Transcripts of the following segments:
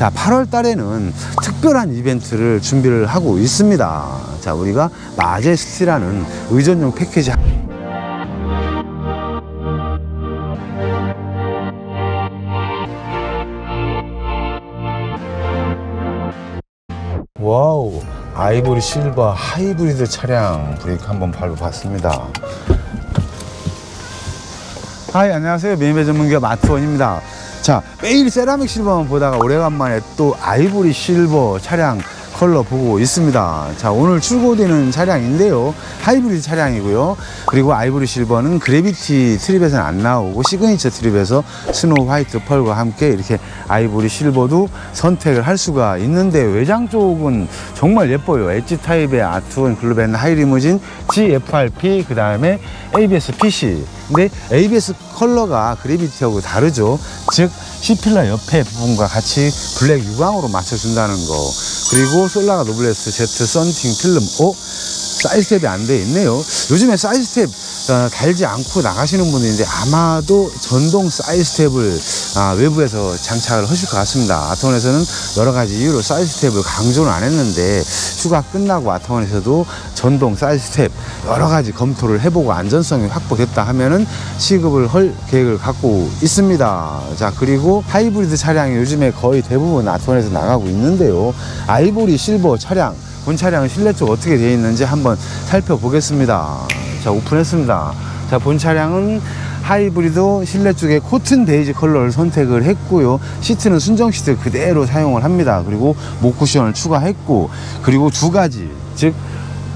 자, 8월 달에는 특별한 이벤트를 준비를 하고 있습니다. 자, 우리가 마제스티라는 의전용 패키지. 와우, 아이보리 실버 하이브리드 차량 브레이크 한번 밟아봤습니다. 하이, 안녕하세요. 미니배 전문기업 아트원입니다. 자, 매일 세라믹 실버만 보다가 오래간만에 또 아이보리 실버 차량 컬러 보고 있습니다. 자, 오늘 출고되는 차량인데요, 하이브리드 차량이고요. 그리고 아이보리 실버는 그래비티 트립에서는 안 나오고 시그니처 트립에서 스노우 화이트 펄과 함께 이렇게 아이보리 실버도 선택을 할 수가 있는데, 외장 쪽은 정말 예뻐요. 엣지 타입의 아트원 글로벤 하이리무진 GFRP, 그 다음에 ABS PC. 근데 ABS 컬러가 그래비티하고 다르죠. 즉 C필러 옆에 부분과 같이 블랙 유광으로 맞춰준다는 거. 그리고 솔라가 노블레스 Z 썬팅 필름. 사이드 스텝이 안 돼 있네요. 요즘에 사이드 스텝 달지 않고 나가시는 분들인데 아마도 전동 사이드 스텝을 외부에서 장착을 하실 것 같습니다. 아트원에서는 여러 가지 이유로 사이드 스텝을 강조는 안 했는데, 휴가 끝나고 아트원에서도 전동 사이드 스텝 여러 가지 검토를 해보고 안전성이 확보됐다 하면은 시급을 할 계획을 갖고 있습니다. 자, 그리고 하이브리드 차량이 요즘에 거의 대부분 아트원에서 나가고 있는데요, 아이보리 실버 차량, 본 차량은 실내 쪽 어떻게 되어 있는지 한번 살펴보겠습니다. 자, 오픈했습니다. 자, 본 차량은 하이브리드 실내 쪽에 코튼 베이지 컬러를 선택을 했고요. 시트는 순정 시트 그대로 사용을 합니다. 그리고 목 쿠션을 추가했고, 그리고 두 가지, 즉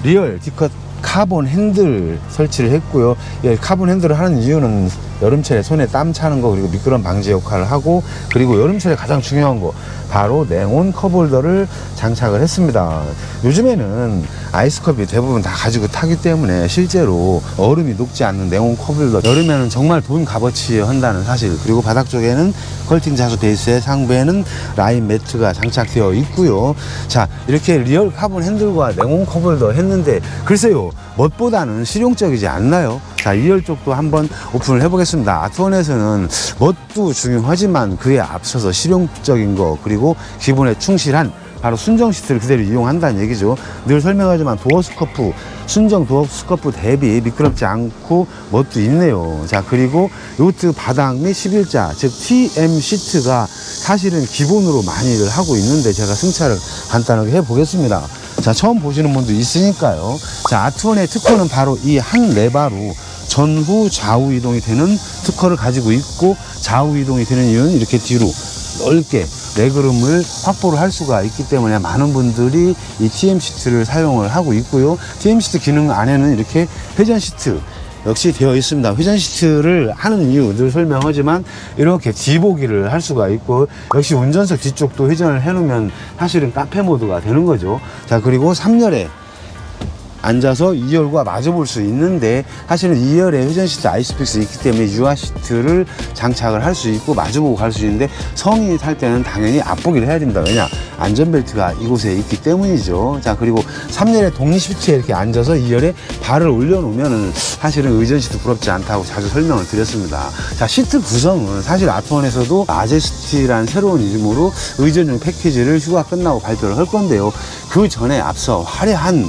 리얼 디컷 카본 핸들 설치를 했고요. 예, 카본 핸들을 하는 이유는 여름철에 손에 땀 차는 거, 그리고 미끄럼 방지 역할을 하고, 그리고 여름철에 가장 중요한 거 바로 냉온 컵홀더를 장착을 했습니다. 요즘에는 아이스컵이 대부분 다 가지고 타기 때문에 실제로 얼음이 녹지 않는 냉온 컵홀더, 여름에는 정말 돈 값어치 한다는 사실. 그리고 바닥 쪽에는 컬팅 자수 베이스에 상부에는 라인 매트가 장착되어 있고요. 자, 이렇게 리얼 카본 핸들과 냉온 컵홀더 했는데, 글쎄요, 멋보다는 실용적이지 않나요? 자, 2열 쪽도 한번 오픈을 해보겠습니다. 아트원에서는 멋도 중요하지만 그에 앞서서 실용적인 거, 그리고 기본에 충실한 바로 순정 시트를 그대로 이용한다는 얘기죠. 늘 설명하지만 도어 스커프, 순정 도어 스커프 대비 미끄럽지 않고 멋도 있네요. 자, 그리고 요트 바닥 및 11자, 즉 TM 시트가 사실은 기본으로 많이들 하고 있는데, 제가 승차를 간단하게 해보겠습니다. 자, 처음 보시는 분도 있으니까요. 자, 아트원의 특허는 바로 이 한 레바로 전후 좌우 이동이 되는 특허를 가지고 있고, 좌우 이동이 되는 이유는 이렇게 뒤로 넓게 레그룸을 확보를 할 수가 있기 때문에 많은 분들이 이 TM 시트를 사용을 하고 있고요. TM 시트 기능 안에는 이렇게 회전 시트 역시 되어 있습니다. 회전 시트를 하는 이유 늘 설명하지만 이렇게 뒤보기를 할 수가 있고, 역시 운전석 뒤쪽도 회전을 해놓으면 사실은 카페 모드가 되는 거죠. 자, 그리고 3열에 앉아서 2열과 마주볼 수 있는데, 사실은 2열에 회전 시트 아이스픽스 있기 때문에 유아 시트를 장착을 할 수 있고 마주보고 갈 수 있는데, 성인이 탈 때는 당연히 앞보기를 해야 됩니다. 왜냐? 안전벨트가 이곳에 있기 때문이죠. 자, 그리고 3열에 독립 시트에 이렇게 앉아서 2열에 발을 올려놓으면은 사실은 의전 시트 부럽지 않다고 자주 설명을 드렸습니다. 자, 시트 구성은 사실 아트원에서도 마제스티라는 새로운 이름으로 의전용 패키지를 휴가 끝나고 발표를 할 건데요, 그 전에 앞서 화려한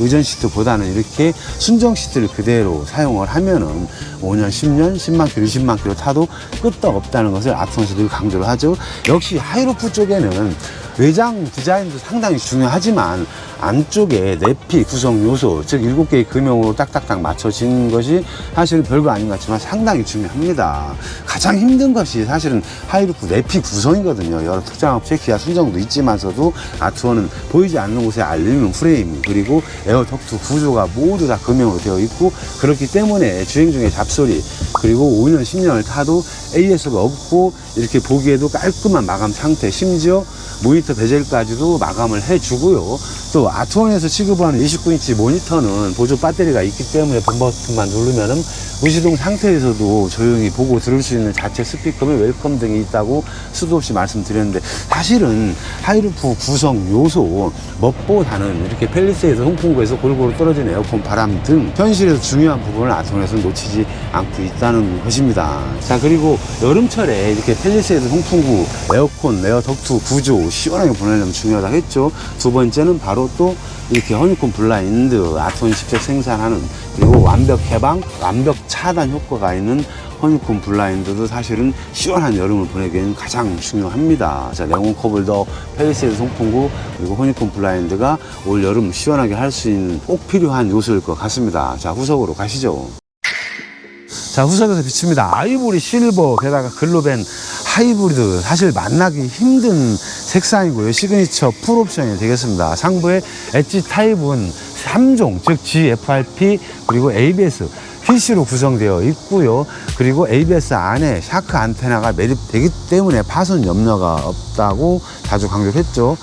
의전 시트보다는 이렇게 순정 시트를 그대로 사용을 하면은 5년, 10년, 10만 킬로, 20만 킬로 타도 끄떡없다는 것을 아트원에서 늘 강조를 하죠. 역시 하이루프 쪽에는 외장 디자인도 상당히 중요하지만 안쪽에 내피 구성 요소, 즉 7개의 금형으로 딱딱딱 맞춰진 것이 사실 별거 아닌 것 같지만 상당히 중요합니다. 가장 힘든 것이 사실은 하이루프 내피 구성이거든요. 여러 특정 업체 기아 순정도 있지만서도 아트원은 보이지 않는 곳에 알루미늄 프레임, 그리고 에어 덕트 구조가 모두 다 금형으로 되어 있고, 그렇기 때문에 주행 중에 잡소리, 그리고 5년, 10년을 타도 AS가 없고, 이렇게 보기에도 깔끔한 마감 상태, 심지어 모니터 베젤까지도 마감을 해주고요. 또 아트원에서 취급하는 29인치 모니터는 보조 배터리가 있기 때문에 본 버튼만 누르면은 무시동 상태에서도 조용히 보고 들을 수 있는 자체 스피커에 웰컴 등이 있다고 수도 없이 말씀드렸는데, 사실은 하이루프 구성 요소 멋보다는 이렇게 펠리세이드 송풍구에서 골고루 떨어진 에어컨 바람 등 현실에서 중요한 부분을 아트원에서 놓치지 않고 있다는 것입니다. 자, 그리고 여름철에 이렇게 펠리세이드 송풍구, 에어컨, 에어 덕트 구조 시원하게 보내려면 중요하다고 했죠. 두 번째는 바로 또 이렇게 허니콤 블라인드, 아트원이 직접 생산하는, 그리고 완벽 개방, 완벽 차단 효과가 있는 허니콤 블라인드도 사실은 시원한 여름을 보내기에는 가장 중요합니다. 자, 네온 컵홀더, 펠리세이드 송풍구, 그리고 허니콤 블라인드가 올 여름 시원하게 할 수 있는 꼭 필요한 요소일 것 같습니다. 자, 후석으로 가시죠. 자, 후석에서 비춥니다. 아이보리 실버, 게다가 글로벤 하이브리드, 사실 만나기 힘든 색상이고요. 시그니처 풀옵션이 되겠습니다. 상부에 엣지 타입은 3종, 즉 GFRP 그리고 ABS PC로 구성되어 있고요. 그리고 ABS 안에 샤크 안테나가 매립되기 때문에 파손 염려가 없다고 자주 강조를 했죠.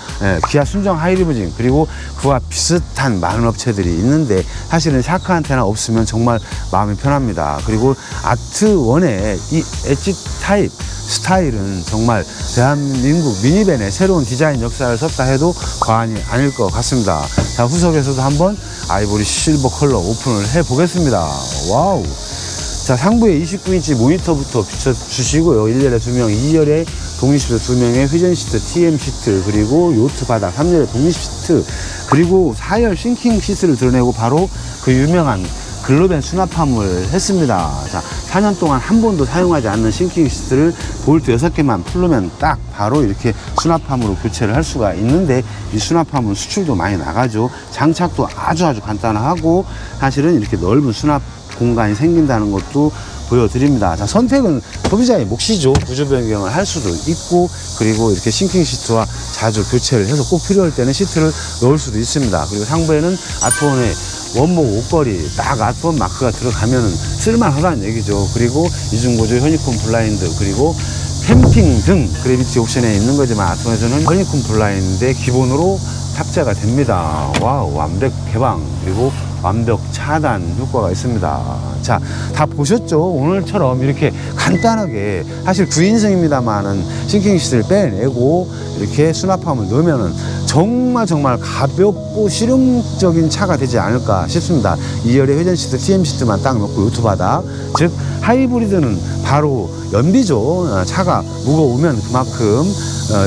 기아 순정 하이리무진, 그리고 그와 비슷한 많은 업체들이 있는데 사실은 샤크 안테나 없으면 정말 마음이 편합니다. 그리고 아트원의 이 엣지 타입 스타일은 정말 대한민국 미니밴의 새로운 디자인 역사를 섰다 해도 과언이 아닐 것 같습니다. 자, 후석에서도 한번 아이보리 실버 컬러 오픈을 해 보겠습니다. 와우. 자, 상부에 29인치 모니터부터 비춰주시고요. 1열에 2명, 2열에 독립시트 2명의 회전 시트, TM 시트, 그리고 요트 바닥, 3열에 독립 시트, 그리고 4열 싱킹 시트를 드러내고 바로 그 유명한 글로벤 수납함을 했습니다. 자, 4년 동안 한 번도 사용하지 않는 싱킹 시트를 볼트 6개만 풀르면 딱 바로 이렇게 수납함으로 교체를 할 수가 있는데, 이 수납함은 수출도 많이 나가죠. 장착도 아주 간단하고 사실은 이렇게 넓은 수납 공간이 생긴다는 것도 보여드립니다. 자, 선택은 소비자의 몫이죠. 구조 변경을 할 수도 있고, 그리고 이렇게 싱킹 시트와 자주 교체를 해서 꼭 필요할 때는 시트를 넣을 수도 있습니다. 그리고 상부에는 아트원의 원목 옷걸이, 딱 아트원 마크가 들어가면은 쓸만하다는 얘기죠. 그리고 이중보조 허니콤 블라인드, 그리고 캠핑 등 그래비티 옵션에 있는 거지만 아트원에서는 허니콤 블라인드의 기본으로 탑재가 됩니다. 와우, 완벽 개방, 그리고 완벽 차단 효과가 있습니다. 자, 다 보셨죠? 오늘처럼 이렇게 간단하게, 사실 9인승입니다만은 싱킹 시트를 빼내고 이렇게 수납함을 넣으면은 정말 가볍고 실용적인 차가 되지 않을까 싶습니다. 2열에 회전 시트, TM 시트만 딱 넣고 요트 바닥, 즉 하이브리드는 바로 연비죠. 차가 무거우면 그만큼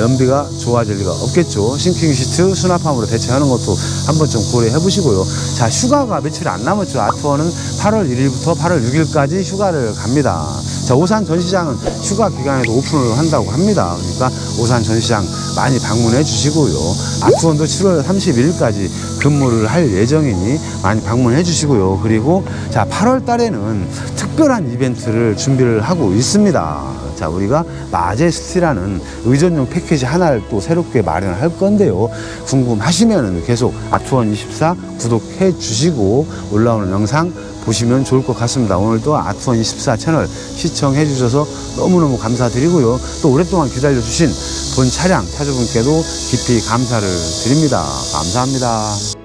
연비가 좋아질 리가 없겠죠. 싱킹 시트 수납함으로 대체하는 것도 한번 좀 고려해 보시고요. 자, 휴가가 며칠 안 남았죠. 아트원은 8월 1일부터 8월 6일까지 휴가를 갑니다. 자, 오산 전시장은 휴가 기간에도 오픈을 한다고 합니다. 그러니까 오산 전시장 많이 방문해 주시고요. 아트원도 7월 31일까지 근무를 할 예정이니 많이 방문해 주시고요. 그리고 자, 8월 달에는 특별한 이벤트를 준비를 하고 있습니다. 자, 우리가 마제스티라는 의전용 패키지 하나를 또 새롭게 마련할 건데요. 궁금하시면은 계속 아트원24 구독해 주시고 올라오는 영상 보시면 좋을 것 같습니다. 오늘도 아트원24 채널 시청해 주셔서 너무너무 감사드리고요. 또 오랫동안 기다려 주신 본 차량 차주분께도 깊이 감사를 드립니다. 감사합니다.